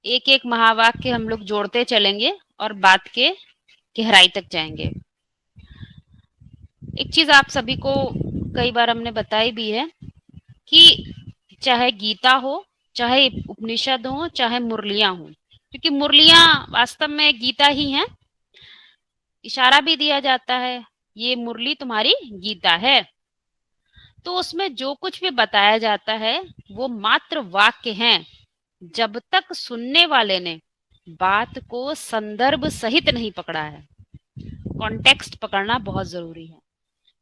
एक एक महावाक्य हम लोग जोड़ते चलेंगे और बात के गहराई तक जाएंगे। एक चीज आप सभी को कई बार हमने बताई भी है कि चाहे गीता हो, चाहे उपनिषद हो, चाहे मुरलियां हो, क्योंकि मुरलियां वास्तव में गीता ही हैं। इशारा भी दिया जाता है, ये मुरली तुम्हारी गीता है। तो उसमें जो कुछ भी बताया जाता है वो मात्र वाक्य हैं, जब तक सुनने वाले ने बात को संदर्भ सहित नहीं पकड़ा है। कॉन्टेक्स्ट पकड़ना बहुत जरूरी है।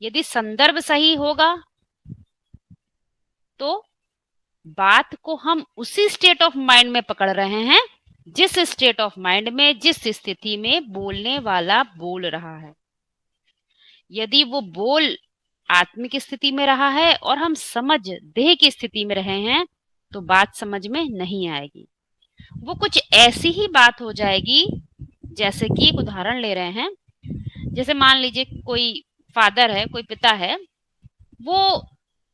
यदि संदर्भ सही होगा तो बात को हम उसी स्टेट ऑफ माइंड में पकड़ रहे हैं जिस स्टेट ऑफ माइंड में, जिस स्थिति में बोलने वाला बोल रहा है। यदि वो बोल आत्मिक स्थिति में रहा है और हम समझ देह की स्थिति में रहे हैं तो बात समझ में नहीं आएगी। वो कुछ ऐसी ही बात हो जाएगी, जैसे कि एक उदाहरण ले रहे हैं। जैसे मान लीजिए कोई फादर है, कोई पिता है, वो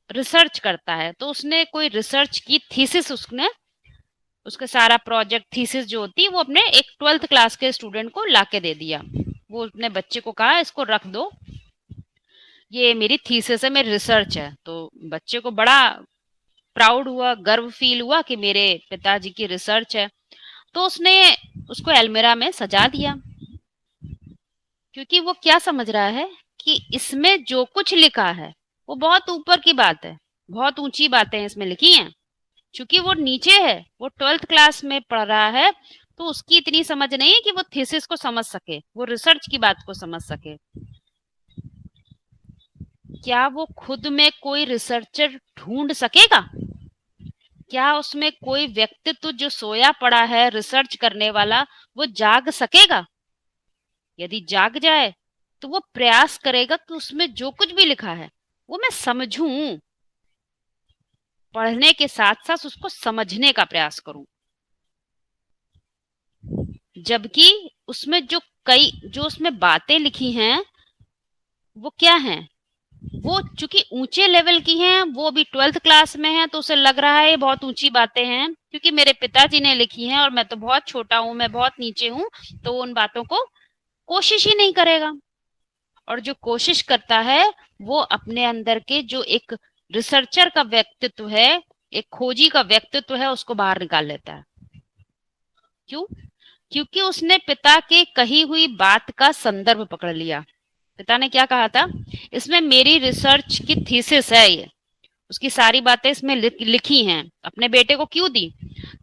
रिसर्च करता है, तो उसने कोई रिसर्च की थीसिस, उसके सारा प्रोजेक्ट थीसिस जो होती है वो अपने एक 12th क्लास के स्टूडेंट को लाके दे दिया। वो अपने बच्चे को कहा इसको रख दो, ये मेरी थीसिस है, मेरी रिसर्च है। तो बच्चे को बड़ा प्राउड हुआ, गर्व फील हुआ कि मेरे पिताजी की रिसर्च है। तो उसने उसको अलमीरा में सजा दिया, क्योंकि वो क्या समझ रहा है कि इसमें जो कुछ लिखा है वो बहुत ऊपर की बात है, बहुत ऊंची बातें इसमें लिखी हैं। क्योंकि वो नीचे है, वो 12th क्लास में पढ़ रहा है, तो उसकी इतनी समझ नहीं है कि वो थीसिस को समझ सके, वो रिसर्च की बात को समझ सके। क्या वो खुद में कोई रिसर्चर ढूंढ सकेगा? क्या उसमें कोई व्यक्तित्व जो सोया पड़ा है रिसर्च करने वाला वो जाग सकेगा? यदि जाग जाए तो वो प्रयास करेगा कि उसमें जो कुछ भी लिखा है वो मैं समझूं, पढ़ने के साथ साथ उसको समझने का प्रयास करूं। जबकि उसमें जो उसमें बातें लिखी हैं वो क्या हैं, वो चूंकि ऊंचे लेवल की हैं, वो भी 12th क्लास में है, तो उसे लग रहा है ये बहुत ऊंची बातें हैं क्योंकि मेरे पिताजी ने लिखी हैं और मैं तो बहुत छोटा हूं, मैं बहुत नीचे हूं। तो उन बातों को कोशिश ही नहीं करेगा। और जो कोशिश करता है वो अपने अंदर के जो एक रिसर्चर का व्यक्तित्व है, एक खोजी का व्यक्तित्व है, उसको बाहर निकाल लेता है। क्यों? क्योंकि उसने पिता के कही हुई बात का संदर्भ पकड़ लिया। पिता ने क्या कहा था, इसमें मेरी रिसर्च की थीसिस है, ये उसकी सारी बातें इसमें लिखी हैं। अपने बेटे को क्यों दी?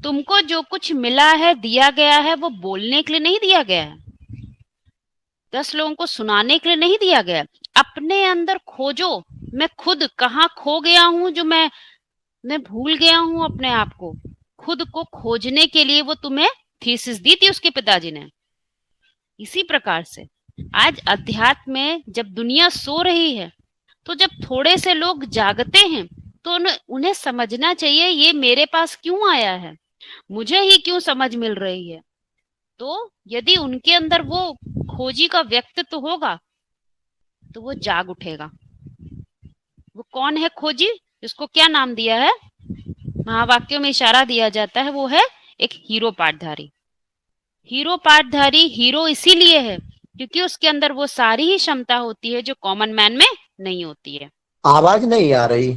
तुमको जो कुछ मिला है, दिया गया है, वो बोलने के लिए नहीं दिया गया है, 10 लोगों को सुनाने के लिए नहीं दिया गया। अपने अंदर खोजो, मैं खुद कहाँ खो गया हूं, जो मैं भूल गया हूं अपने आप को। खुद को खोजने के लिए वो तुम्हें थीसिस दी थी उसके पिताजी ने। इसी प्रकार से आज अध्यात्म में जब दुनिया सो रही है, तो जब थोड़े से लोग जागते हैं तो उन्हें समझना चाहिए ये मेरे पास क्यों आया है, मुझे ही क्यों समझ मिल रही है। तो यदि उनके अंदर वो खोजी का व्यक्तित्व होगा तो वो जाग उठेगा। वो कौन है खोजी? जिसको क्या नाम दिया है, महावाक्यों में इशारा दिया जाता है, वो है एक हीरो पाठधारी। हीरो पाठधारी हीरो इसीलिए है क्योंकि उसके अंदर वो सारी ही क्षमता होती है जो कॉमन मैन में नहीं होती है। आवाज नहीं आ रही।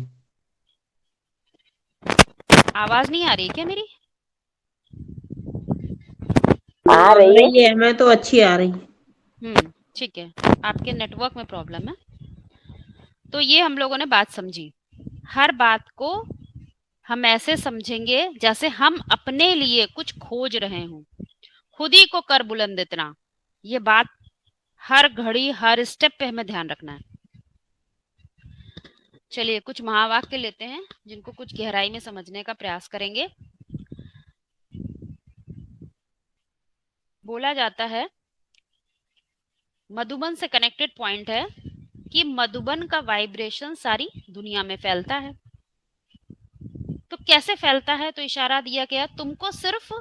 आवाज नहीं आ रही क्या मेरी? आ रही है, मैं तो अच्छी आ रही। ठीक है, आपके नेटवर्क में प्रॉब्लम है। तो ये हम लोगों ने बात समझी। हर बात को हम ऐसे समझेंगे जैसे हम अपने लिए कुछ खोज रहे हों, खुद ही को कर बुलंद इतना। ये बात हर घड़ी हर स्टेप पे हमें ध्यान रखना है। चलिए कुछ महावाक्य लेते हैं जिनको कुछ गहराई में समझने का प्रयास करेंगे। बोला जाता है, मधुबन से कनेक्टेड पॉइंट है कि मधुबन का वाइब्रेशन सारी दुनिया में फैलता है। तो कैसे फैलता है? तो इशारा दिया गया, तुमको सिर्फ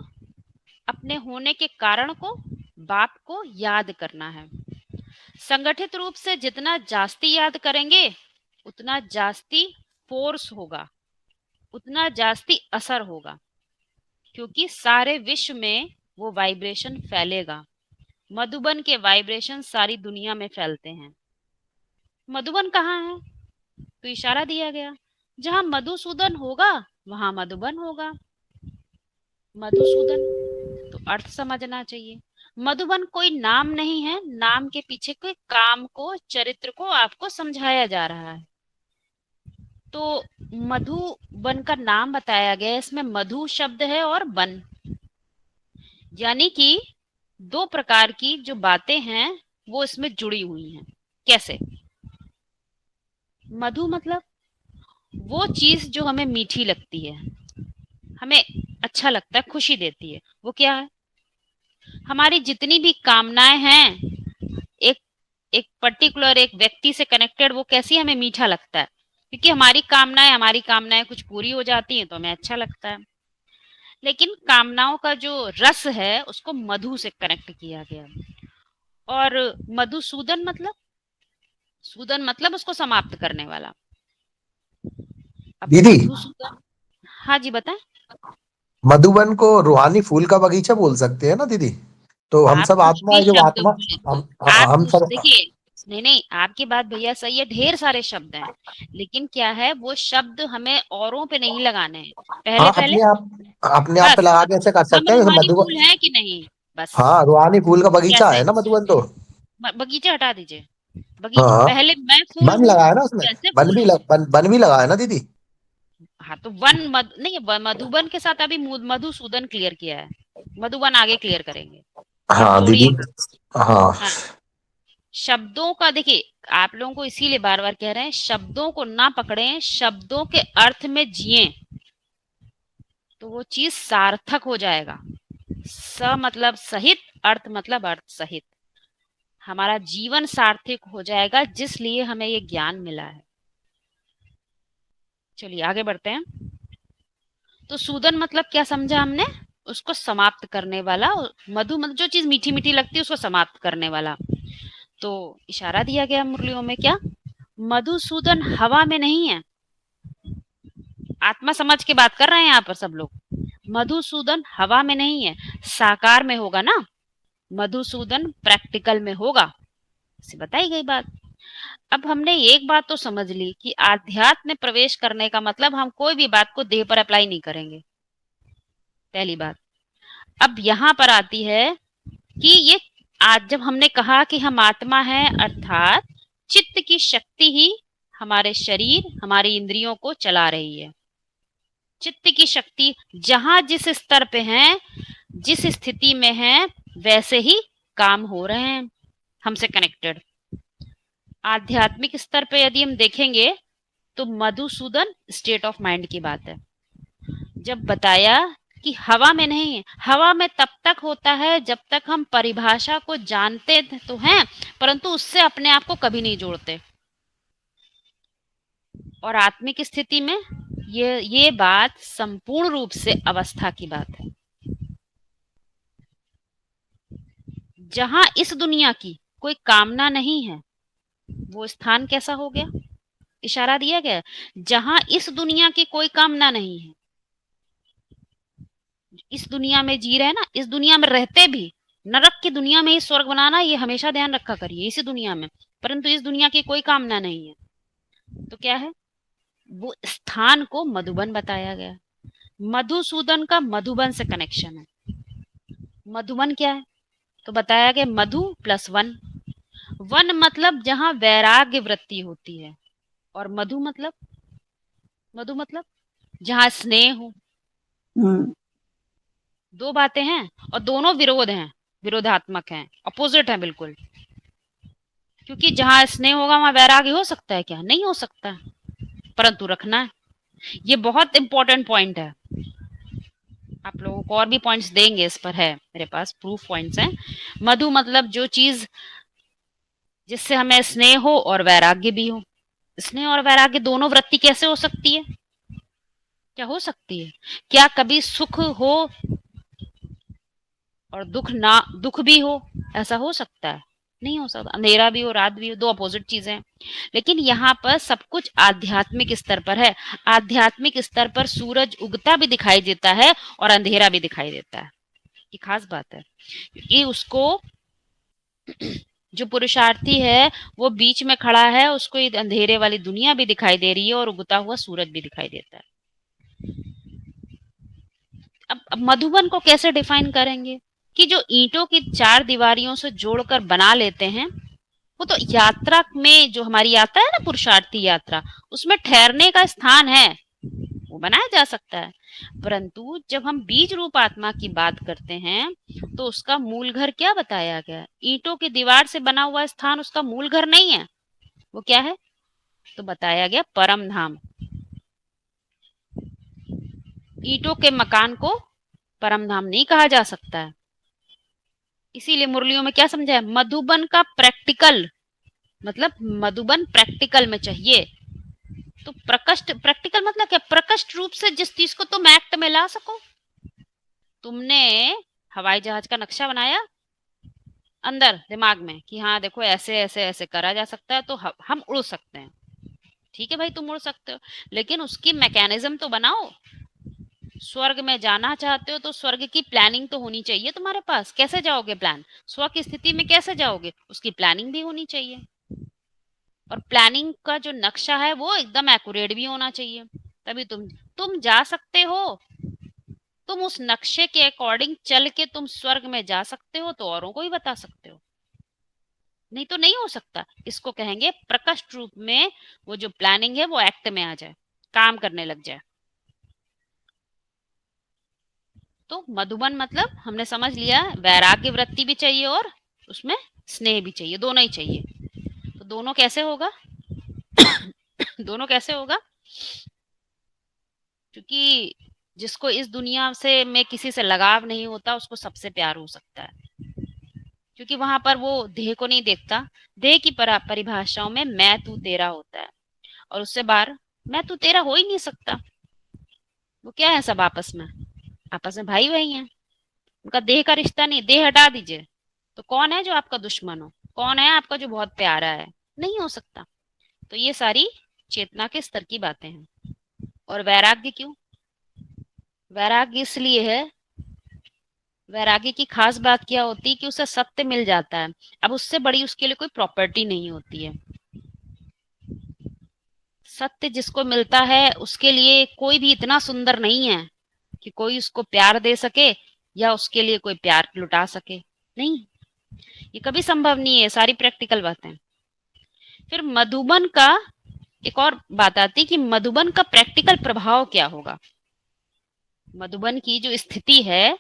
अपने होने के कारण को, बात को याद करना है। संगठित रूप से जितना जास्ती याद करेंगे उतना जास्ती फोर्स होगा, उतना जास्ती असर होगा। क्योंकि सारे विश्व में वो वाइब्रेशन फैलेगा। मधुबन के वाइब्रेशन सारी दुनिया में फैलते हैं। मधुबन कहाँ है? तो इशारा दिया गया, जहां मधुसूदन होगा वहां मधुबन होगा। मधुसूदन, तो अर्थ समझना चाहिए। मधुबन कोई नाम नहीं है, नाम के पीछे कोई काम को, चरित्र को आपको समझाया जा रहा है। तो मधुबन का नाम बताया गया, इसमें मधु शब्द है और बन, यानी कि दो प्रकार की जो बातें हैं वो इसमें जुड़ी हुई हैं। कैसे? मधु मतलब वो चीज जो हमें मीठी लगती है, हमें अच्छा लगता है, खुशी देती है, वो क्या है? हमारी जितनी भी कामनाएं हैं, एक एक पर्टिकुलर एक व्यक्ति से कनेक्टेड, वो कैसी हमें मीठा लगता है, क्योंकि हमारी कामनाएं कुछ पूरी हो जाती हैं तो हमें अच्छा लगता है। लेकिन कामनाओं का जो रस है उसको मधु से कनेक्ट किया गया। और मधुसूदन मतलब, सूदन मतलब उसको समाप्त करने वाला। अब दीदी, मधुसूदन, हाँ जी बताएं। मधुबन को रूहानी फूल का बगीचा बोल सकते हैं ना दीदी? तो हम आप सब कुछ आत्मा भी है, जो शब्द आत्मा बोले, हम आप हम कुछ सब। देखिए, नहीं नहीं, आपकी बात भैया सही है, ढेर सारे शब्द हैं, लेकिन क्या है, वो शब्द हमें औरों पे नहीं लगाने हैं। पहले हाँ, पहले अपने आप पे बस, लगा के ऐसे कर हम सकते हैं, जैसे रूहानी फूल मधुबन। हैं कि नहीं, बस। हाँ, रूहानी फूल का बगीचा कैसे? है ना मधुबन तो। बगीचे हटा दीजिए, हाँ बगीचे हाँ, पहले, मैं फूल बन हूँ, लगा है ना उसमें। कैसे फूल हूँ? बन भी लगा है ना दीदी। हाँ तो नहीं, मधुबन के साथ अभी मधुसूदन क्लियर किया है, मधुबन आगे क्लियर करेंगे, आप हाँ दीदी। जोड़िएगा। हाँ हाँ, शब्दों का देखिए, आप लोगों को इसीलिए बार बार कह रहे हैं, शब्दों को ना पकड़ें, शब्दों के अर्थ में जिए, तो वो चीज सार्थक हो जाएगा। स मतलब सहित, अर्थ मतलब अर्थ सहित, हमारा जीवन सार्थक हो जाएगा, जिस लिए हमें ये ज्ञान मिला है। चलिए आगे बढ़ते हैं। तो सूदन मतलब क्या समझा हमने? उसको समाप्त करने वाला। मधु मतलब जो चीज मीठी मीठी लगती है उसको समाप्त करने वाला। तो इशारा दिया गया मुरलियों में, क्या मधुसूदन हवा में नहीं है? आत्मा समझ के बात कर रहे हैं यहाँ पर सब लोग। मधुसूदन हवा में नहीं है, साकार में होगा ना, मधुसूदन प्रैक्टिकल में होगा, इसे बताई गई बात। अब हमने एक बात तो समझ ली कि आध्यात्म में प्रवेश करने का मतलब हम कोई भी बात को देह पर अप्लाई नहीं करेंगे, पहली बात। अब यहाँ पर आती है कि ये, आज जब हमने कहा कि हम आत्मा है, अर्थात चित्त की शक्ति ही हमारे शरीर, हमारी इंद्रियों को चला रही है। चित्त की शक्ति जहां जिस स्तर पे है, जिस स्थिति में है, वैसे ही काम हो रहे हैं हमसे कनेक्टेड। आध्यात्मिक स्तर पे यदि हम देखेंगे तो मधुसूदन स्टेट ऑफ माइंड की बात है। जब बताया कि हवा में नहीं है, हवा में तब तक होता है जब तक हम परिभाषा को जानते तो हैं, परंतु उससे अपने आप को कभी नहीं जोड़ते। और आत्मिक स्थिति में ये बात संपूर्ण रूप से अवस्था की बात है। जहां इस दुनिया की कोई कामना नहीं है, वो स्थान कैसा हो गया? इशारा दिया गया, जहां इस दुनिया की कोई कामना नहीं है। इस दुनिया में जी रहे हैं ना, इस दुनिया में रहते भी, नरक की दुनिया में ही स्वर्ग बनाना, ये हमेशा ध्यान रखा करिए, इसी दुनिया में, परंतु इस दुनिया की कोई कामना नहीं है। तो क्या है? वो स्थान को मधुबन बताया गया। मधुसूदन का मधुबन से कनेक्शन है। मधुबन क्या है? तो बताया गया मधु प्लस वन। वन मतलब जहां वैराग्य वृत्ति होती है, और मधु मतलब जहां स्नेह हो। दो बातें हैं और दोनों विरोध हैं, विरोधात्मक हैं, अपोजिट हैं बिल्कुल। क्योंकि जहां स्नेह होगा वहां वैराग्य हो सकता है क्या? नहीं हो सकता, परंतु रखना है। ये बहुत इंपॉर्टेंट पॉइंट है। आप लोगों को और भी पॉइंट्स देंगे, इस पर है मेरे पास प्रूफ पॉइंट्स हैं। मधु मतलब जो चीज जिससे हमें स्नेह हो और वैराग्य भी हो। स्नेह और वैराग्य दोनों वृत्ति कैसे हो सकती है? क्या हो सकती है? क्या कभी सुख हो और दुख भी हो? ऐसा हो सकता है? नहीं हो सकता। अंधेरा भी हो, रात भी हो, दो अपोजिट चीजें हैं। लेकिन यहाँ पर सब कुछ आध्यात्मिक स्तर पर है। आध्यात्मिक स्तर पर सूरज उगता भी दिखाई देता है और अंधेरा भी दिखाई देता है। ये खास बात है, क्योंकि उसको जो पुरुषार्थी है वो बीच में खड़ा है, उसको ये अंधेरे वाली दुनिया भी दिखाई दे रही है और उगता हुआ सूरज भी दिखाई देता है। अब मधुबन को कैसे डिफाइन करेंगे कि जो ईंटों की चार दीवारियों से जोड़कर बना लेते हैं, वो तो यात्रा में, जो हमारी यात्रा है ना पुरुषार्थी यात्रा, उसमें ठहरने का स्थान है, वो बनाया जा सकता है। परंतु जब हम बीज रूप आत्मा की बात करते हैं तो उसका मूल घर क्या बताया गया? ईंटों की दीवार से बना हुआ स्थान उसका मूल घर नहीं है। वो क्या है? तो बताया गया परम धाम। ईंटों के मकान को परम धाम नहीं कहा जा सकता है। इसीलिए मुरलियों में क्या समझा है? मधुबन का प्रैक्टिकल, मतलब मधुबन प्रैक्टिकल में चाहिए। तो प्रकष्ट, प्रैक्टिकल मतलब क्या? प्रकष्ट रूप से जिस चीज को तुम एक्ट में ला सको। तुमने हवाई जहाज का नक्शा बनाया अंदर दिमाग में कि हाँ देखो ऐसे ऐसे ऐसे करा जा सकता है, तो हम उड़ सकते हैं। ठीक है भाई, तुम उड़ सकते हो, लेकिन उसकी मैकेनिज्म तो बनाओ। स्वर्ग में जाना चाहते हो तो स्वर्ग की प्लानिंग तो होनी चाहिए तुम्हारे पास। कैसे जाओगे? प्लान। स्व की स्थिति में कैसे जाओगे? उसकी प्लानिंग भी होनी चाहिए। और प्लानिंग का जो नक्शा है वो एकदम एक्यूरेट भी होना चाहिए, तभी तुम जा सकते हो। तुम उस नक्शे के अकॉर्डिंग चल के तुम स्वर्ग में जा सकते हो तो औरों को ही बता सकते हो, नहीं तो नहीं हो सकता। इसको कहेंगे प्रकट रूप में वो जो प्लानिंग है वो एक्ट में आ जाए, काम करने लग जाए। तो मधुबन मतलब हमने समझ लिया, वैराग्य वृत्ति भी चाहिए और उसमें स्नेह भी चाहिए, दोनों ही चाहिए। तो दोनों कैसे होगा? दोनों कैसे होगा? क्योंकि जिसको इस दुनिया से में किसी से लगाव नहीं होता उसको सबसे प्यार हो सकता है, क्योंकि वहां पर वो देह को नहीं देखता। देह की परिभाषाओं में मैं तू तेरा होता है, और उससे बाहर मैं तू तेरा हो ही नहीं सकता। वो क्या है? सब आपस में भाई भाई हैं। उनका देह का रिश्ता नहीं। देह हटा दीजिए तो कौन है जो आपका दुश्मन हो? कौन है आपका जो बहुत प्यारा है? नहीं हो सकता। तो ये सारी चेतना के स्तर की बातें हैं। और वैराग्य क्यों? वैराग्य इसलिए है, वैराग्य की खास बात क्या होती है कि उसे सत्य मिल जाता है। अब उससे बड़ी उसके लिए कोई प्रॉपर्टी नहीं होती है। सत्य जिसको मिलता है उसके लिए कोई भी इतना सुंदर नहीं है कि कोई उसको प्यार दे सके या उसके लिए कोई प्यार लुटा सके। नहीं, ये कभी संभव नहीं है। सारी प्रैक्टिकल बातें। फिर मधुबन का एक और बात आती है कि मधुबन का प्रैक्टिकल प्रभाव क्या होगा। मधुबन की जो स्थिति है,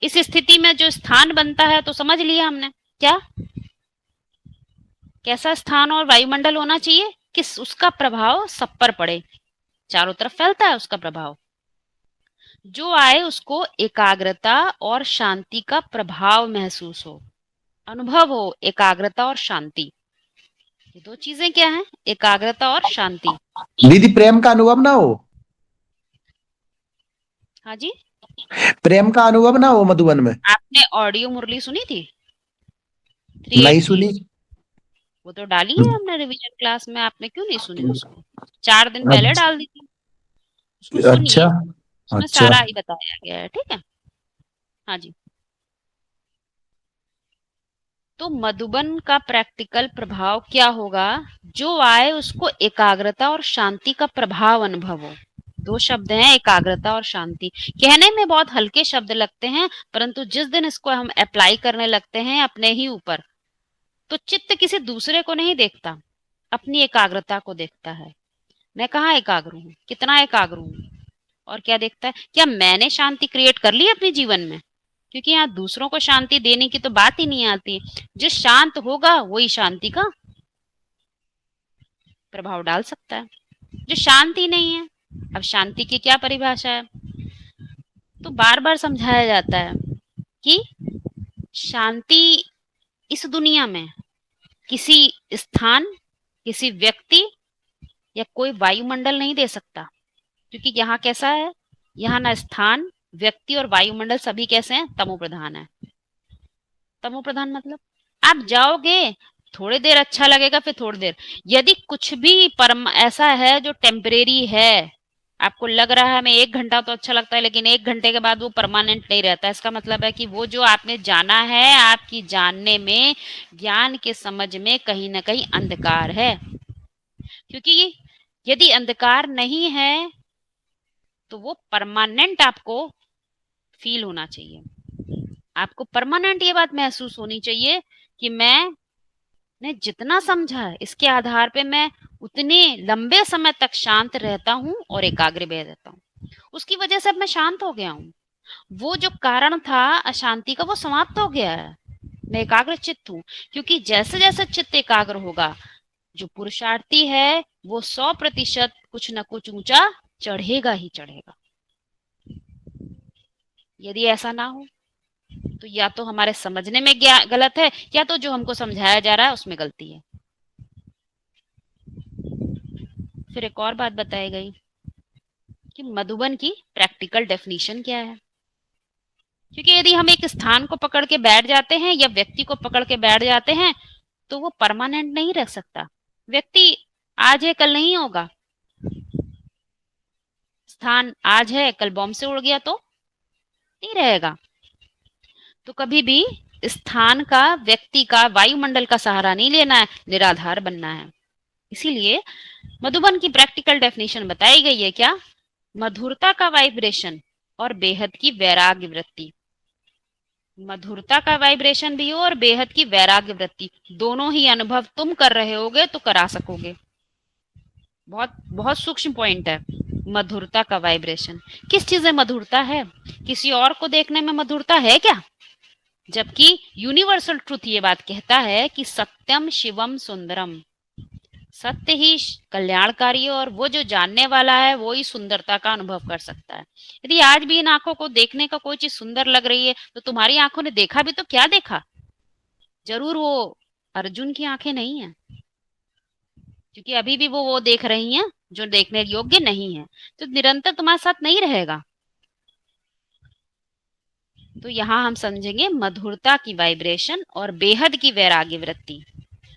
इस स्थिति में जो स्थान बनता है तो समझ लिया हमने क्या, कैसा स्थान और वायुमंडल होना चाहिए कि उसका प्रभाव सब पर पड़े, चारों तरफ फैलता है उसका प्रभाव। जो आए उसको एकाग्रता और शांति का प्रभाव महसूस हो, अनुभव हो। एकाग्रता और शांति, ये दो चीजें क्या हैं? एकाग्रता और शांति। दीदी प्रेम का अनुभव ना हो? हाँ जी, प्रेम का अनुभव ना हो मधुबन में? आपने ऑडियो मुरली सुनी थी नहीं 380? सुनी। वो तो डाली है हमने रिवीजन क्लास में, आपने क्यों नहीं सुनी उसको? 4 दिन पहले डाल दी थी, उसको सुनिए, अच्छा उसमें अच्छा। सारा ही बताया गया है। ठीक है, हाँ जी। तो मधुबन का प्रैक्टिकल प्रभाव क्या होगा? जो आए उसको एकाग्रता और शांति का प्रभाव अनुभव हो। दो शब्द हैं, एकाग्रता और शांति। कहने में बहुत हल्के शब्द लगते हैं, परंतु जिस दिन इसको हम अप्लाई करने लगते हैं अपने ही ऊपर, तो चित्त किसी दूसरे को नहीं देखता, अपनी एकाग्रता को देखता है। मैं कहाँ एकाग्र हूँ, कितना एकाग्र हूँ, और क्या देखता है, क्या मैंने शांति क्रिएट कर ली अपने जीवन में? क्योंकि यहाँ दूसरों को शांति देने की तो बात ही नहीं आती। जो शांत होगा वही शांति का प्रभाव डाल सकता है। जो शांति नहीं है, अब शांति की क्या परिभाषा है? तो बार बार समझाया जाता है कि शांति इस दुनिया में किसी स्थान, किसी व्यक्ति या कोई वायुमंडल नहीं दे सकता। क्योंकि यहाँ कैसा है? यहाँ ना स्थान, व्यक्ति और वायुमंडल सभी कैसे हैं? तमो प्रधान है। तमो प्रधान मतलब आप जाओगे, थोड़ी देर अच्छा लगेगा, फिर थोड़ी देर। यदि कुछ भी ऐसा है जो टेम्परेरी है, आपको लग रहा है हमें 1 घंटा तो अच्छा लगता है, लेकिन 1 घंटे के बाद वो परमानेंट नहीं रहता, इसका मतलब है कि वो जो आपने जाना है, आपकी जानने में, ज्ञान के समझ में कहीं ना कहीं अंधकार है। क्योंकि यदि अंधकार नहीं है तो वो परमानेंट आपको फील होना चाहिए। आपको परमानेंट ये बात महसूस होनी चाहिए कि मैंने जितना समझा है इसके आधार पे मैं उतने लंबे समय तक शांत रहता हूँ और एकाग्र भी रहता हूँ। उसकी वजह से अब मैं शांत हो गया हूँ। वो जो कारण था अशांति का वो समाप्त हो गया है। मैं एकाग्र चित्त हूँ। क्योंकि जैसे जैसे चित्त एकाग्र होगा, जो पुरुषार्थी है वो 100% कुछ न कुछ ऊंचा चढ़ेगा ही चढ़ेगा। यदि ऐसा ना हो तो या तो हमारे समझने में गलत है, या तो जो हमको समझाया जा रहा है उसमें गलती है। फिर एक और बात बताई गई कि मधुबन की प्रैक्टिकल डेफिनेशन क्या है। क्योंकि यदि हम एक स्थान को पकड़ के बैठ जाते हैं या व्यक्ति को पकड़ के बैठ जाते हैं तो वो परमानेंट नहीं रह सकता। व्यक्ति आज है कल नहीं होगा, स्थान आज है कल बॉम्ब से उड़ गया तो नहीं रहेगा। तो कभी भी स्थान का, व्यक्ति का, वायुमंडल का सहारा नहीं लेना है, निराधार बनना है। इसीलिए मधुबन की प्रैक्टिकल डेफिनेशन बताई गई है क्या? मधुरता का वाइब्रेशन और बेहद की वैराग्य वृत्ति। मधुरता का वाइब्रेशन भी हो और बेहद की वैराग्य वृत्ति, दोनों ही अनुभव तुम कर रहे होगे तो करा सकोगे। बहुत बहुत सूक्ष्म पॉइंट है मधुरता का वाइब्रेशन। किस चीज में मधुरता है? किसी और को देखने में मधुरता है क्या? जबकि यूनिवर्सल ट्रुथ ये बात कहता है कि सत्यम शिवम सुंदरम, सत्य ही कल्याणकारी है और वो जो जानने वाला है वो ही सुंदरता का अनुभव कर सकता है। यदि आज भी इन आंखों को देखने का कोई चीज सुंदर लग रही है तो तुम्हारी आंखों ने देखा भी तो क्या देखा? जरूर वो अर्जुन की आंखें नहीं है, क्योंकि अभी भी वो देख रही हैं जो देखने योग्य नहीं है, तो निरंतर तुम्हारे साथ नहीं रहेगा। तो यहाँ हम समझेंगे मधुरता की वाइब्रेशन और बेहद की वैराग्य वृत्ति।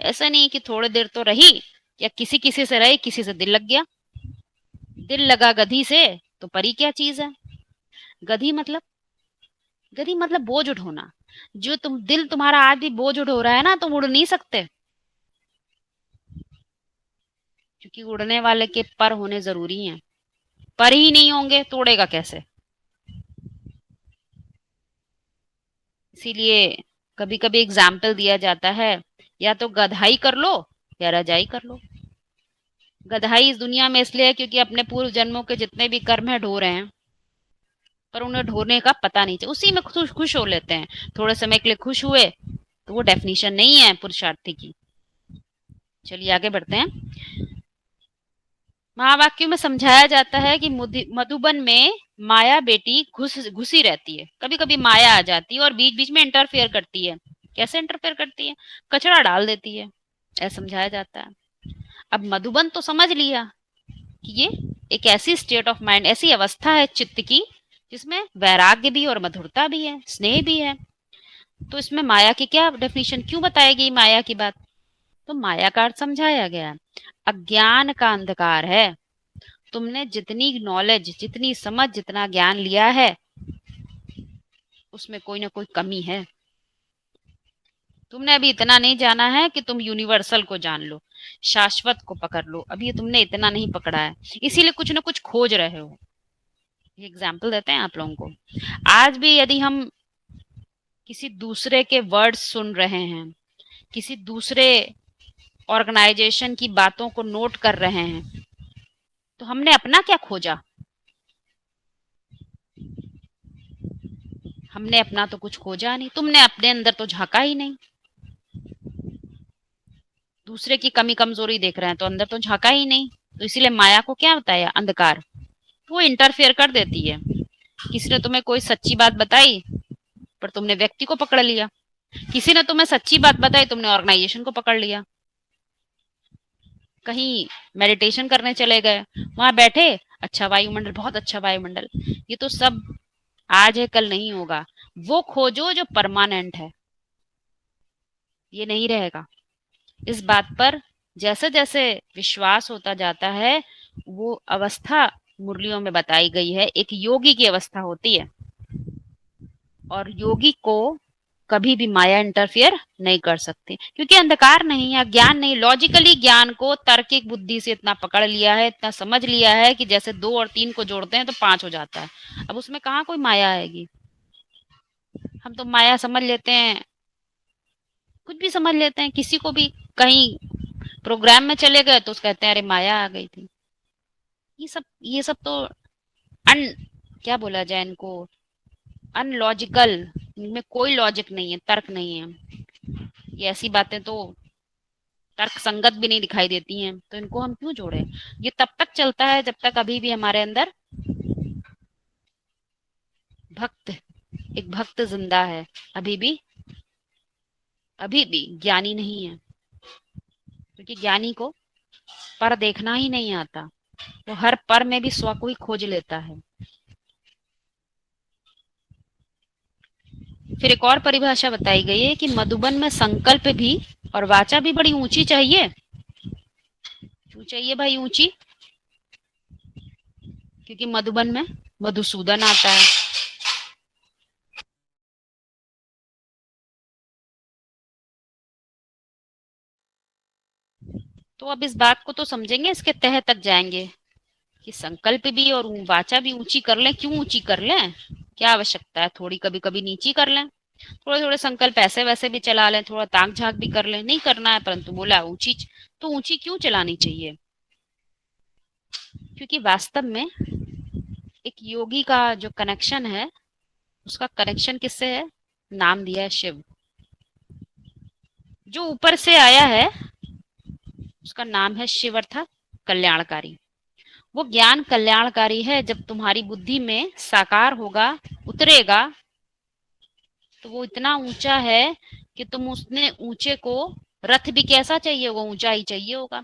ऐसा नहीं कि थोड़ी देर तो रही, या किसी किसी से रही, किसी से दिल लग गया। दिल लगा गधी से तो परी क्या चीज है? गधी मतलब बोझ उठोना। जो दिल तुम्हारा आज भी बोझ उठो रहा है ना, तुम उड़ नहीं सकते, क्योंकि उड़ने वाले के पर होने जरूरी हैं। पर ही नहीं होंगे तो उड़ेगा कैसे? इसीलिए कभी कभी एग्जाम्पल दिया जाता है, या तो गधाई कर लो या रजाई कर लो। गधाई इस दुनिया में इसलिए है क्योंकि अपने पूर्व जन्मों के जितने भी कर्म है ढो रहे हैं, पर उन्हें ढोने का पता नहीं चला, उसी में खुश हो लेते हैं। थोड़े समय के लिए खुश हुए तो वो डेफिनेशन नहीं है पुरुषार्थी की। चलिए आगे बढ़ते हैं। महावाक्यों में समझाया जाता है कि मधुबन में माया बेटी घुसी रहती है। कभी कभी माया आ जाती है और बीच बीच में इंटरफेयर करती है। कैसे इंटरफेयर करती है? कचरा डाल देती है, ऐसा समझाया जाता है। अब मधुबन तो समझ लिया कि ये एक ऐसी स्टेट ऑफ माइंड, ऐसी अवस्था है चित्त की जिसमें वैराग्य भी और मधुरता भी है, स्नेह भी है। तो इसमें माया की क्या डेफिनेशन, क्यों बताई गई माया की बात? तो माया का अर्थ समझाया गया, अज्ञान का अंधकार है। तुमने जितनी नॉलेज, जितनी समझ, जितना ज्ञान लिया है उसमें कोई ना कोई कमी है। तुमने अभी इतना नहीं जाना है कि तुम यूनिवर्सल को जान लो, शाश्वत को पकड़ लो। अभी तुमने इतना नहीं पकड़ा है, इसीलिए कुछ ना कुछ खोज रहे हो। एग्जाम्पल देते हैं आप लोगों को। आज भी यदि हम किसी दूसरे के वर्ड्स सुन रहे हैं, किसी दूसरे ऑर्गेनाइजेशन की बातों को नोट कर रहे हैं, तो हमने अपना क्या खोजा? हमने अपना तो कुछ खोजा नहीं। तुमने अपने अंदर तो झांका ही नहीं। दूसरे की कमी कमजोरी देख रहे हैं तो अंदर तो झांका ही नहीं। तो इसीलिए माया को क्या बताया? अंधकार। वो इंटरफेयर कर देती है। किसी ने तुम्हें कोई सच्ची बात बताई पर तुमने व्यक्ति को पकड़ लिया। किसी ने तुम्हें सच्ची बात बताई, तुमने ऑर्गेनाइजेशन को पकड़ लिया। कहीं मेडिटेशन करने चले गए, वहां बैठे, अच्छा वायुमंडल, बहुत अच्छा वायुमंडल। ये तो सब आज है कल नहीं होगा। वो खोजो जो परमानेंट है। ये नहीं रहेगा। इस बात पर जैसे जैसे विश्वास होता जाता है, वो अवस्था मुरलियों में बताई गई है, एक योगी की अवस्था होती है। और योगी को कभी भी माया इंटरफियर नहीं कर सकती, क्योंकि अंधकार नहीं है, ज्ञान नहीं। लॉजिकली ज्ञान को तार्किक बुद्धि से इतना पकड़ लिया है, इतना समझ लिया है कि जैसे 2 और 3 को जोड़ते हैं तो 5 हो जाता है। अब उसमें कहाँ कोई माया आएगी। हम तो माया समझ लेते हैं, कुछ भी समझ लेते हैं। किसी को भी कहीं प्रोग्राम में चले गए तो उसको कहते हैं अरे माया आ गई थी। ये सब तो अन क्या बोला जाए इनको, अनलॉजिकल, इनमें कोई लॉजिक नहीं है, तर्क नहीं है। ये ऐसी बातें तो तर्क संगत भी नहीं दिखाई देती हैं, तो इनको हम क्यों जोड़े। ये तब तक चलता है जब तक अभी भी हमारे अंदर भक्त, एक भक्त जिंदा है। अभी भी ज्ञानी नहीं है, क्योंकि ज्ञानी को पर देखना ही नहीं आता, वो हर पर में भी स्व को ही खोज लेता है। फिर एक और परिभाषा बताई गई है कि मधुबन में संकल्प भी और वाचा भी बड़ी ऊंची चाहिए। क्यों चाहिए भाई ऊंची? क्योंकि मधुबन में मधुसूदन आता है। तो अब इस बात को तो समझेंगे, इसके तह तक जाएंगे कि संकल्प भी और वाचा भी ऊंची कर लें। क्यों ऊंची कर लें, क्या आवश्यकता है? थोड़ी कभी कभी नीची कर लें, थोड़े थोड़े संकल्प ऐसे वैसे भी चला लें, थोड़ा ताक झाक भी कर लें, नहीं करना है, परंतु बोला ऊंची। तो ऊंची क्यों चलानी चाहिए? क्योंकि वास्तव में एक योगी का जो कनेक्शन है, उसका कनेक्शन किससे है? नाम दिया है शिव। जो ऊपर से आया है उसका नाम है शिव, अर्थात कल्याणकारी। वो ज्ञान कल्याणकारी है। जब तुम्हारी बुद्धि में साकार होगा, उतरेगा, तो वो इतना ऊंचा है कि तुम उसने ऊंचे को, रथ भी कैसा चाहिए होगा? ऊंचा ही चाहिए होगा।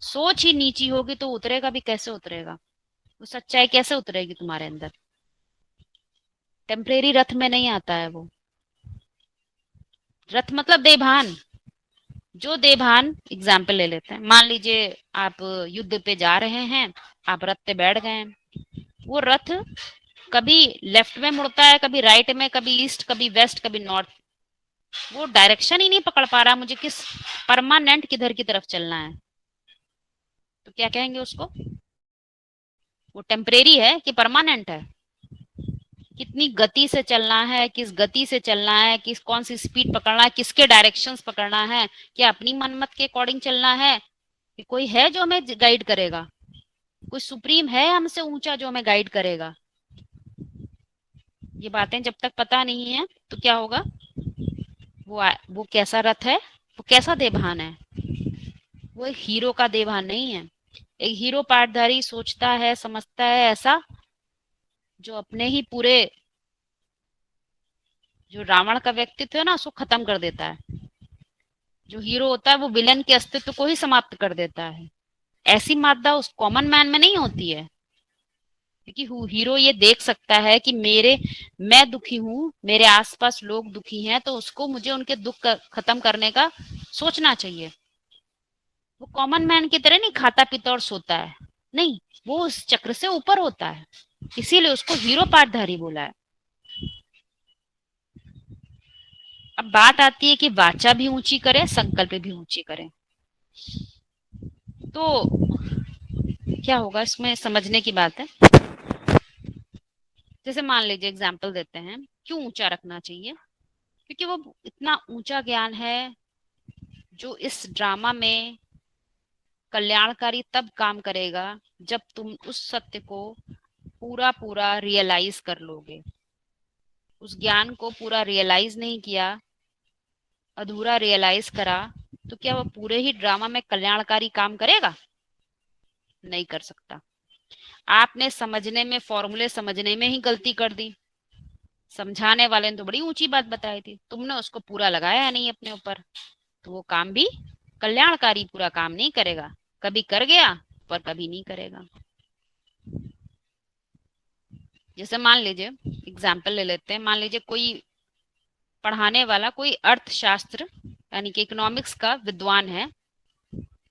सोच ही नीची होगी तो उतरेगा भी कैसे उतरेगा? वो सच्चाई कैसे उतरेगी तुम्हारे अंदर? टेम्परेरी रथ में नहीं आता है वो। रथ मतलब देभान। जो देभान, एग्जाम्पल ले लेते हैं, मान लीजिए आप युद्ध पे जा रहे हैं, आप रथ पे बैठ गए हैं। वो रथ कभी लेफ्ट में मुड़ता है, कभी राइट में, कभी ईस्ट, कभी वेस्ट, कभी नॉर्थ। वो डायरेक्शन ही नहीं पकड़ पा रहा, मुझे किस परमानेंट किधर की तरफ चलना है। तो क्या कहेंगे उसको? वो टेम्परेरी है कि परमानेंट है? कितनी गति से चलना है, किस गति से चलना है, किस कौन सी स्पीड पकड़ना है, किसके डायरेक्शंस पकड़ना है, क्या अपनी मनमत के अकॉर्डिंग चलना है कि कोई है जो हमें गाइड करेगा? कोई सुप्रीम है हमसे ऊंचा जो हमें गाइड करेगा? ये बातें जब तक पता नहीं है तो क्या होगा? वो कैसा रथ है, वो कैसा देभान है? वो एक हीरो का देभान नहीं है। एक हीरो पाटधारी सोचता है, समझता है ऐसा, जो अपने ही पूरे, जो रावण का व्यक्तित्व है ना, उसको खत्म कर देता है। जो हीरो होता है वो विलन के अस्तित्व को ही समाप्त कर देता है। ऐसी मादा उस कॉमन मैन में नहीं होती है, क्योंकि हीरो ये देख सकता है कि मैं दुखी हूँ, मेरे आसपास लोग दुखी हैं, तो उसको मुझे उनके दुख खत्म करने का सोचना चाहिए। वो कॉमन मैन की तरह नहीं खाता पीता और सोता है, नहीं, वो उस चक्र से ऊपर होता है, इसीलिए उसको हीरो पाटधारी बोला है। अब बात आती है कि वाचा भी ऊंची करे, संकल्प भी ऊंची करे, तो क्या होगा? इसमें समझने की बात है। जैसे मान लीजिए एग्जाम्पल देते हैं, क्यों ऊंचा रखना चाहिए? क्योंकि वो इतना ऊंचा ज्ञान है जो इस ड्रामा में कल्याणकारी तब काम करेगा जब तुम उस सत्य को पूरा पूरा रियलाइज कर लोगे। उस ज्ञान को पूरा रियलाइज नहीं किया, अधूरा रियलाइज करा, तो क्या वो पूरे ही ड्रामा में कल्याणकारी काम करेगा? नहीं कर सकता। आपने समझने में, फॉर्मूले समझने में ही गलती कर दी। समझाने वाले ने तो बड़ी ऊंची बात बताई थी, तुमने उसको पूरा लगाया नहीं अपने ऊपर, तो वो काम भी कल्याणकारी पूरा काम नहीं करेगा। कभी कर गया पर कभी नहीं करेगा। जैसे मान लीजिए एग्जाम्पल ले लेते हैं, मान लीजिए कोई पढ़ाने वाला कोई अर्थशास्त्र यानी कि इकोनॉमिक्स का विद्वान है,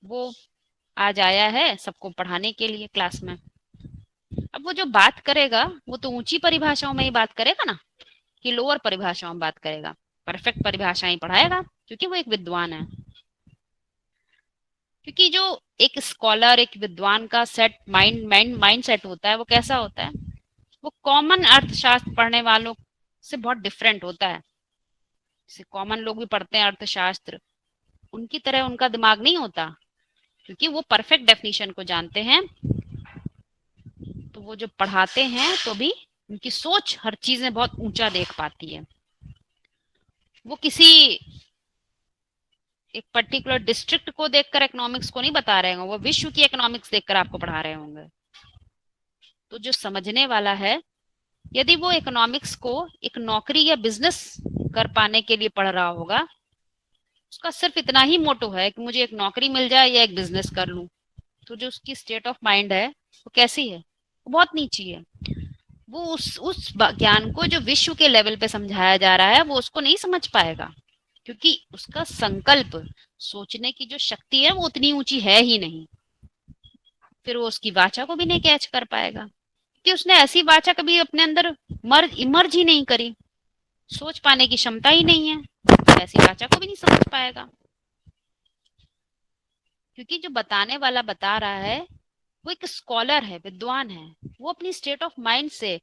वो आज आया है सबको पढ़ाने के लिए क्लास में। अब वो जो बात करेगा वो तो ऊंची परिभाषाओं में ही बात करेगा ना, कि लोअर परिभाषाओं में बात करेगा। परफेक्ट परिभाषाएं पढ़ाएगा क्योंकि वो एक विद्वान है। क्योंकि जो एक स्कॉलर, एक विद्वान का सेट माइंड सेट होता है, वो कैसा होता है, वो कॉमन अर्थशास्त्र पढ़ने वालों से बहुत डिफरेंट होता है। जैसे कॉमन लोग भी पढ़ते हैं अर्थशास्त्र, उनकी तरह उनका दिमाग नहीं होता, क्योंकि वो परफेक्ट डेफिनेशन को जानते हैं। तो वो जो पढ़ाते हैं तो भी उनकी सोच हर चीज में बहुत ऊंचा देख पाती है। वो किसी एक पर्टिकुलर डिस्ट्रिक्ट को देखकर इकोनॉमिक्स को नहीं बता रहे होंगे, वो विश्व की इकोनॉमिक्स देखकर आपको पढ़ा रहे होंगे। तो जो समझने वाला है, यदि वो इकोनॉमिक्स को एक नौकरी या बिजनेस कर पाने के लिए पढ़ रहा होगा, उसका सिर्फ इतना ही मोटो है कि मुझे एक नौकरी मिल जाए या एक बिजनेस कर लूं, तो जो उसकी स्टेट ऑफ माइंड है वो कैसी है, वो बहुत नीची है। वो उस ज्ञान को जो विश्व के लेवल पे समझाया जा रहा है वो उसको नहीं समझ पाएगा, क्योंकि उसका संकल्प, सोचने की जो शक्ति है वो उतनी ऊंची है ही नहीं। फिर वो उसकी वाचा को भी नहीं कैच कर पाएगा, कि उसने ऐसी वाचा कभी अपने अंदर इमर्ज ही नहीं करी, सोच पाने की क्षमता ही नहीं है, ऐसी वाचा को भी नहीं समझ पाएगा। क्योंकि जो बताने वाला बता रहा है वो एक स्कॉलर है, विद्वान है। वो अपनी स्टेट ऑफ माइंड से,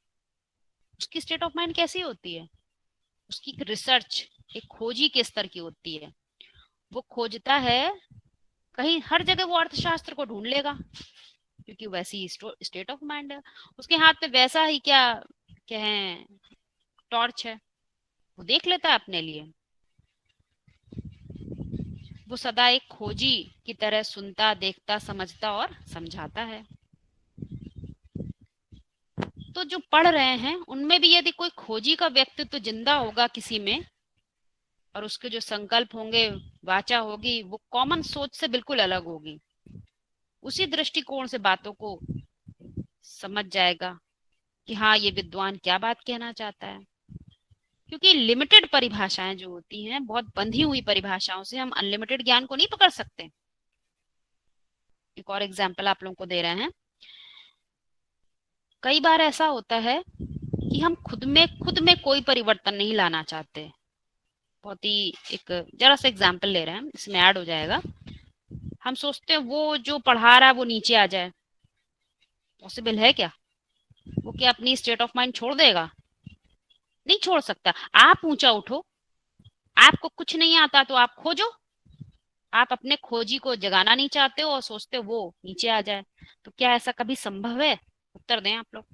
उसकी स्टेट ऑफ माइंड कैसी होती है, उसकी रिसर्च एक खोजी के स्तर की होती है। वो खोजता है, कहीं हर जगह वो अर्थशास्त्र को ढूंढ लेगा, क्योंकि वैसी स्टेट ऑफ माइंड है। उसके हाथ में वैसा ही क्या कहें टॉर्च है, वो देख लेता है अपने लिए। वो सदा एक खोजी की तरह सुनता, देखता, समझता और समझाता है। तो जो पढ़ रहे हैं उनमें भी यदि कोई खोजी का व्यक्तित्व तो जिंदा होगा किसी में, और उसके जो संकल्प होंगे, वाचा होगी, वो कॉमन सोच से बिल्कुल अलग होगी। उसी दृष्टिकोण से बातों को समझ जाएगा कि हाँ, ये विद्वान क्या बात कहना चाहता है। क्योंकि लिमिटेड परिभाषाएं जो होती हैं, बहुत बंधी हुई परिभाषाओं से हम अनलिमिटेड ज्ञान को नहीं पकड़ सकते। एक और एग्जाम्पल आप लोगों को दे रहे हैं। कई बार ऐसा होता है कि हम खुद में कोई परिवर्तन नहीं लाना चाहते। बहुत ही एक जरा सा एग्जाम्पल ले रहे हैं, इसमें ऐड हो जाएगा। हम सोचते हैं वो जो पढ़ा रहा है वो नीचे आ जाए, पॉसिबल है क्या? वो क्या अपनी स्टेट ऑफ माइंड छोड़ देगा? नहीं छोड़ सकता। आप ऊंचा उठो, आपको कुछ नहीं आता तो आप खोजो। आप अपने खोजी को जगाना नहीं चाहते हो और सोचते हो वो नीचे आ जाए, तो क्या ऐसा कभी संभव है? उत्तर दें आप लोग।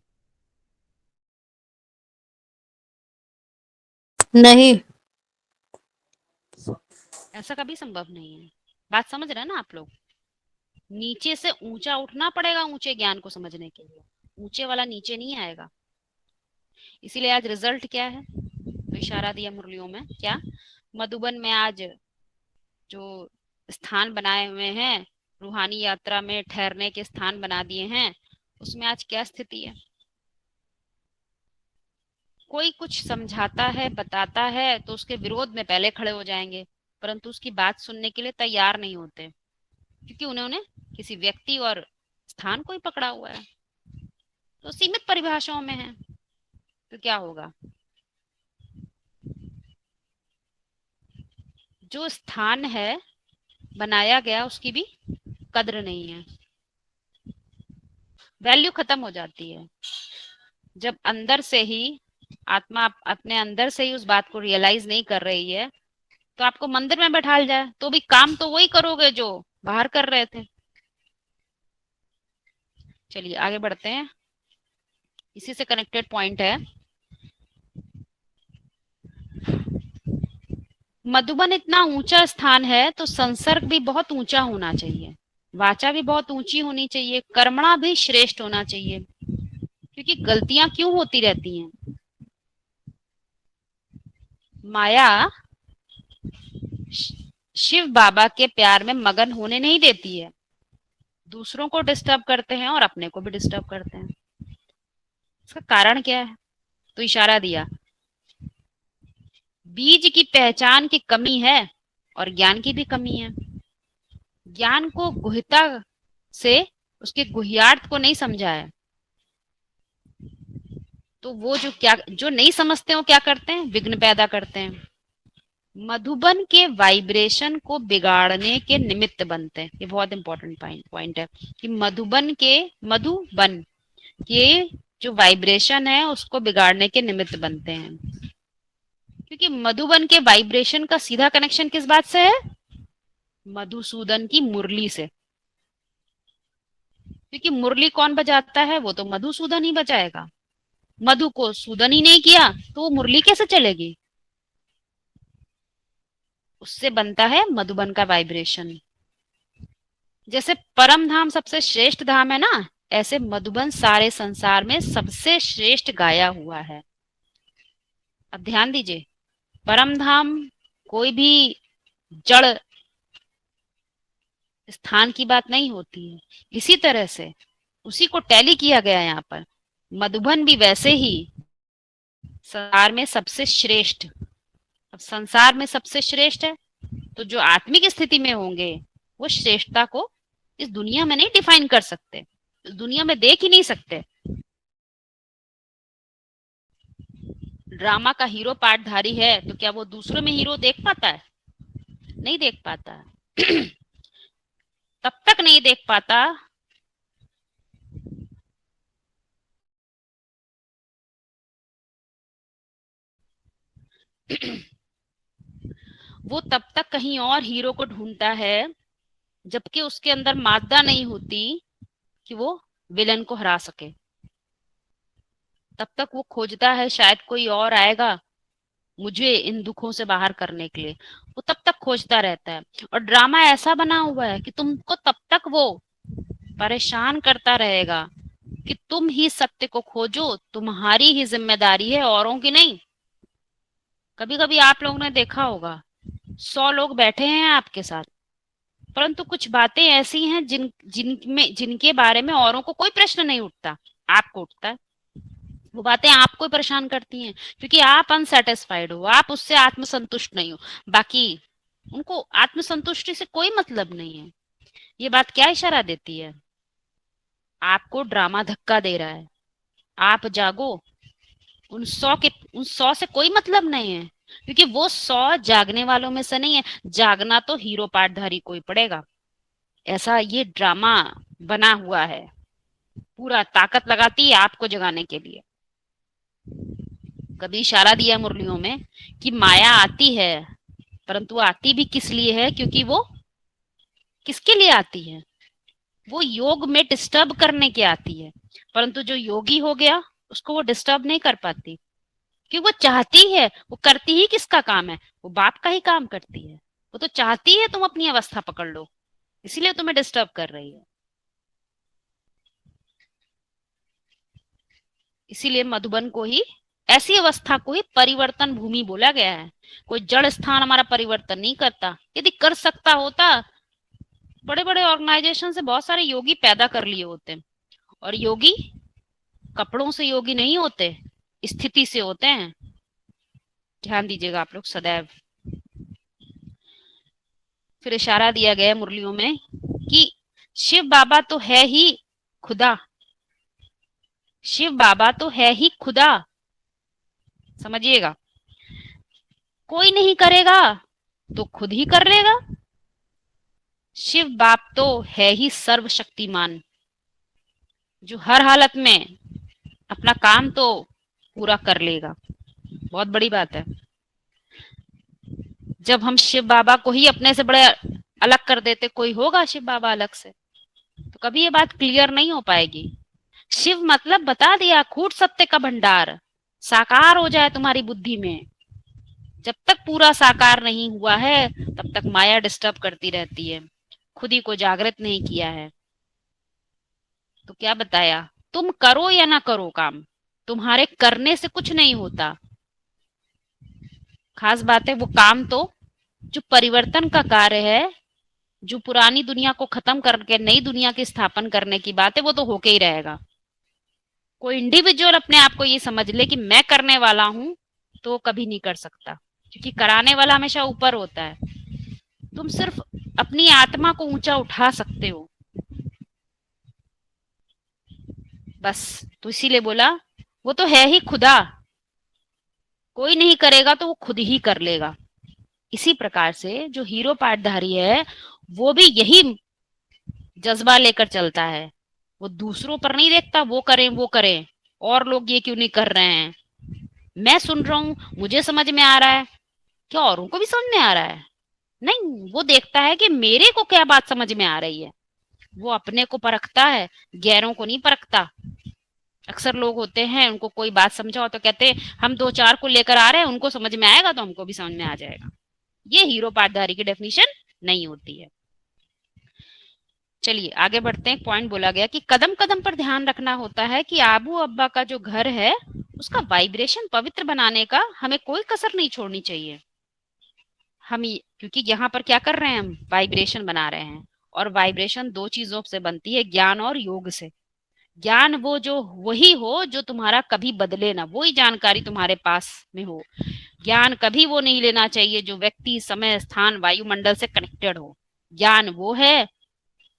नहीं। ऐसा कभी संभव नहीं है। बात समझ रहे हैं ना आप लोग? नीचे से ऊंचा उठना पड़ेगा ऊंचे ज्ञान को समझने के लिए, ऊंचे वाला नीचे नहीं आएगा। इसीलिए आज रिजल्ट क्या है, तो इशारा दिया मुरलियों में, क्या मधुबन में आज जो स्थान बनाए हुए हैं, रूहानी यात्रा में ठहरने के स्थान बना दिए हैं, उसमें आज क्या स्थिति है? कोई कुछ समझाता है, बताता है, तो उसके विरोध में पहले खड़े हो जाएंगे, परंतु उसकी बात सुनने के लिए तैयार नहीं होते, क्योंकि उन्होंने किसी व्यक्ति और स्थान को ही पकड़ा हुआ है, तो सीमित परिभाषाओं में है। तो क्या होगा, जो स्थान है बनाया गया उसकी भी कद्र नहीं है, वैल्यू खत्म हो जाती है। जब अंदर से ही आत्मा अपने अंदर से ही उस बात को रियलाइज नहीं कर रही है, तो आपको मंदिर में बैठाल जाए तो भी काम तो वही करोगे जो बाहर कर रहे थे। चलिए आगे बढ़ते हैं, इसी से कनेक्टेड पॉइंट है। मधुबन इतना ऊंचा स्थान है तो संसर्ग भी बहुत ऊंचा होना चाहिए, वाचा भी बहुत ऊंची होनी चाहिए, कर्मणा भी श्रेष्ठ होना चाहिए। क्योंकि गलतियां क्यों होती रहती हैं? माया शिव बाबा के प्यार में मगन होने नहीं देती है, दूसरों को डिस्टर्ब करते हैं और अपने को भी डिस्टर्ब करते हैं। इसका कारण क्या है? तो इशारा दिया, बीज की पहचान की कमी है और ज्ञान की भी कमी है। ज्ञान को गुह्यता से उसके गुह्यार्थ को नहीं समझा है, तो वो जो नहीं समझते वो क्या करते हैं, विघ्न पैदा करते हैं, मधुबन के वाइब्रेशन को बिगाड़ने के निमित्त बनते हैं। ये बहुत इंपॉर्टेंट पॉइंट है कि मधुबन के जो वाइब्रेशन है उसको बिगाड़ने के निमित्त बनते हैं। क्योंकि मधुबन के वाइब्रेशन का सीधा कनेक्शन किस बात से है, मधुसूदन की मुरली से। क्योंकि मुरली कौन बजाता है, वो तो मधुसूदन ही बजाएगा। मधु को सूदन ही नहीं किया तो वो मुरली कैसे चलेगी। उससे बनता है मधुबन का वाइब्रेशन। जैसे परम धाम सबसे श्रेष्ठ धाम है ना, ऐसे मधुबन सारे संसार में सबसे श्रेष्ठ गाया हुआ है। अब ध्यान दीजिए, परम धाम कोई भी जड़ स्थान की बात नहीं होती है। इसी तरह से उसी को टैली किया गया है यहाँ पर। मधुबन भी वैसे ही संसार में सबसे श्रेष्ठ। अब संसार में सबसे श्रेष्ठ है तो जो आत्मिक स्थिति में होंगे वो श्रेष्ठता को इस दुनिया में नहीं डिफाइन कर सकते, इस दुनिया में देख ही नहीं सकते। ड्रामा का हीरो पार्टधारी है तो क्या वो दूसरों में हीरो देख पाता है, नहीं देख पाता। तब तक नहीं देख पाता वो तब तक कहीं और हीरो को ढूंढता है जबकि उसके अंदर मादा नहीं होती कि वो विलन को हरा सके। तब तक वो खोजता है शायद कोई और आएगा मुझे इन दुखों से बाहर करने के लिए, वो तब तक खोजता रहता है। और ड्रामा ऐसा बना हुआ है कि तुमको तब तक वो परेशान करता रहेगा कि तुम ही सत्य को खोजो, तुम्हारी ही जिम्मेदारी है, औरों की नहीं। कभी कभी आप लोगों ने देखा होगा 100 लोग बैठे हैं आपके साथ, परंतु कुछ बातें ऐसी हैं जिनके बारे में औरों को कोई प्रश्न नहीं उठता, आपको उठता है। वो बातें आपको परेशान करती हैं क्योंकि आप अनसेटिस्फाइड हो, आप उससे आत्मसंतुष्ट नहीं हो। बाकी उनको आत्मसंतुष्टि से कोई मतलब नहीं है। ये बात क्या इशारा देती है, आपको ड्रामा धक्का दे रहा है। आप जागो, उन 100 से कोई मतलब नहीं है, क्योंकि वो 100 जागने वालों में से नहीं है। जागना तो हीरो पार्टधारी को ही पड़ेगा। ऐसा ये ड्रामा बना हुआ है, पूरा ताकत लगाती है आपको जगाने के लिए। कभी इशारा दिया मुरलियों में कि माया आती है, परंतु आती भी किस लिए है, क्योंकि वो किसके लिए आती है, वो योग में डिस्टर्ब करने के आती है। परंतु जो योगी हो गया उसको वो डिस्टर्ब नहीं कर पाती, क्योंकि वो चाहती है, वो करती ही किसका काम है, वो बाप का ही काम करती है। वो तो चाहती है तुम अपनी अवस्था पकड़ लो, इसीलिए तुम्हें डिस्टर्ब कर रही है। इसीलिए मधुबन को ही, ऐसी अवस्था को ही परिवर्तन भूमि बोला गया है। कोई जड़ स्थान हमारा परिवर्तन नहीं करता। यदि कर सकता होता, बड़े बड़े ऑर्गेनाइजेशन से बहुत सारे योगी पैदा कर लिए होते। और योगी कपड़ों से योगी नहीं होते, स्थिति से होते हैं। ध्यान दीजिएगा आप लोग सदैव। फिर इशारा दिया गया मुरलियों में कि शिव बाबा तो है ही खुदा, शिव बाबा तो है ही खुदा। समझिएगा, कोई नहीं करेगा तो खुद ही कर लेगा। शिव बाप तो है ही सर्वशक्तिमान, जो हर हालत में अपना काम तो पूरा कर लेगा। बहुत बड़ी बात है। जब हम शिव बाबा को ही अपने से बड़े अलग कर देते, कोई होगा शिव बाबा अलग से, तो कभी ये बात क्लियर नहीं हो पाएगी। शिव मतलब बता दिया, कूट सत्य का भंडार, साकार हो जाए तुम्हारी बुद्धि में। जब तक पूरा साकार नहीं हुआ है तब तक माया डिस्टर्ब करती रहती है, खुद ही को जागृत नहीं किया है। तो क्या बताया, तुम करो या ना करो काम, तुम्हारे करने से कुछ नहीं होता। खास बात है वो काम तो जो परिवर्तन का कार्य है, जो पुरानी दुनिया को खत्म करके नई दुनिया की स्थापन करने की बात है, वो तो होके ही रहेगा। कोई इंडिविजुअल अपने आप को ये समझ ले कि मैं करने वाला हूं, तो कभी नहीं कर सकता, क्योंकि कराने वाला हमेशा ऊपर होता है। तुम सिर्फ अपनी आत्मा को ऊंचा उठा सकते हो, बस। तो इसीलिए बोला वो तो है ही खुदा, कोई नहीं करेगा तो वो खुद ही कर लेगा। इसी प्रकार से जो हीरो पाठधारी है वो भी यही जज्बा लेकर चलता है। वो दूसरों पर नहीं देखता वो करें वो करें, और लोग ये क्यों नहीं कर रहे हैं, मैं सुन रहा हूं, मुझे समझ में आ रहा है, क्या औरों को भी समझ में आ रहा है? नहीं, वो देखता है कि मेरे को क्या बात समझ में आ रही है। वो अपने को परखता है, गैरों को नहीं परखता। अक्सर लोग होते हैं, उनको कोई बात समझाओ तो कहते हैं हम दो चार को लेकर आ रहे हैं, उनको समझ में आएगा तो हमको भी समझ में आ जाएगा। ये हीरो पाठधारी की डेफिनेशन नहीं होती है। चलिए आगे बढ़ते हैं। पॉइंट बोला गया कि कदम कदम पर ध्यान रखना होता है कि आबू अब्बा का जो घर है उसका वाइब्रेशन पवित्र बनाने का हमें कोई कसर नहीं छोड़नी चाहिए। क्योंकि यहाँ पर क्या कर रहे हैं, हम वाइब्रेशन बना रहे हैं, और वाइब्रेशन दो चीजों से बनती है, ज्ञान और योग से। ज्ञान वो जो वही हो जो तुम्हारा कभी बदले ना, वही जानकारी तुम्हारे पास में हो। ज्ञान कभी वो नहीं लेना चाहिए जो व्यक्ति, समय, स्थान, वायुमंडल से कनेक्टेड हो। ज्ञान वो है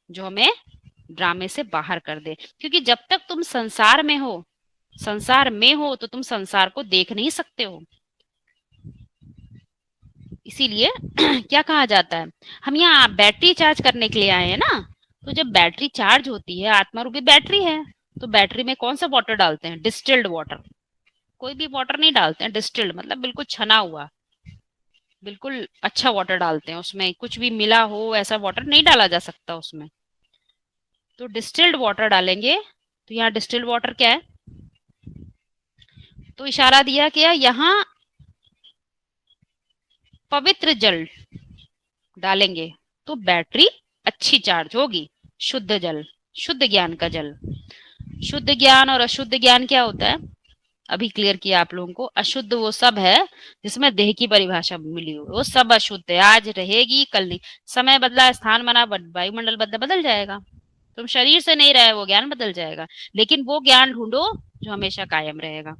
जो हमें ड्रामे से बाहर कर दे, क्योंकि जब तक तुम संसार में हो तो तुम संसार को देख नहीं सकते हो। इसीलिए क्या कहा जाता है, हम यहाँ बैटरी चार्ज करने के लिए आए हैं ना, तो जब बैटरी चार्ज होती है, आत्मा रूपी बैटरी है, तो बैटरी में कौन सा वाटर डालते हैं, डिस्टिल्ड वाटर। कोई भी वाटर नहीं डालते हैं, डिस्टिल्ड मतलब बिल्कुल छना हुआ, बिल्कुल अच्छा वाटर डालते हैं। उसमें कुछ भी मिला हो ऐसा वाटर नहीं डाला जा सकता उसमें। तो डिस्टिल्ड वाटर डालेंगे। तो यहाँ डिस्टिल्ड वाटर क्या है, तो इशारा दिया गया यहाँ पवित्र जल डालेंगे तो बैटरी अच्छी चार्ज होगी। शुद्ध जल, शुद्ध ज्ञान का जल। शुद्ध ज्ञान और अशुद्ध ज्ञान क्या होता है, अभी क्लियर किया आप लोगों को। अशुद्ध वो सब है जिसमें देह की परिभाषा मिली हो, वो सब अशुद्ध है, आज रहेगी कल नहीं। समय बदला, स्थान बना, वायुमंडल बदला, बदल जाएगा। तुम शरीर से नहीं रहे, वो ज्ञान बदल जाएगा। लेकिन वो ज्ञान ढूंढो जो हमेशा कायम रहेगा।